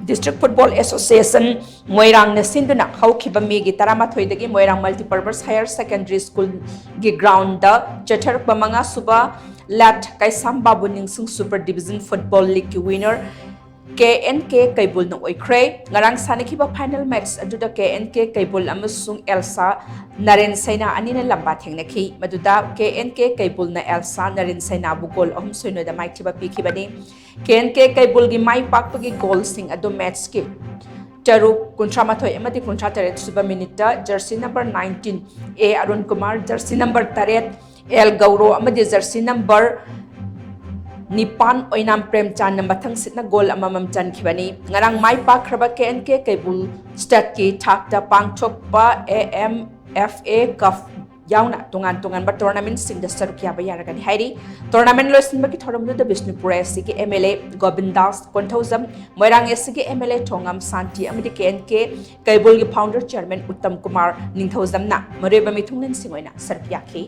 District Football Association MOIRANG na SHNDUNA HOUKHIBA megi taramathoidagi MOIRANG Multipurpose Higher Secondary School gi ground da CHATHARAKPA manga Suba lat Keisham Babu Ningshing Super Division Football League winner Knk Keibul ng Oikhre ngarang sanikiba final match aduda Knk Keibul amasung Elsa narin sayna anina lamba thengnaki maduda Knk Keibul na Elsa narin sayna bu goal ahum soino da maiktiba pikibani Knk Keibul gi mai pakpagi goal sing adu match ki Taruk kuntramathoi amadi kuntrataret suba minita jersey number 19 A Arun Kumar jersey number 3 L Gauro amadi jersey number Nipan Oinam Premchan na mathang sit na goal amamam chan khibani ngarang mai pakraba Knk Keibul stat ki thakta pangthok pa AMFA Cup yauna tungan ba tournament sing da sarukya ba yaragani hairi tournament losin ba ki thoramdu da Bishnupur SC ki MLA Gobindas Konthozam Moirang SC ki MLA Thongam Santi amadi Knk Keibul ki founder chairman Uttam Kumar Ningthozam na mareba mithungnen singoina sarukya ki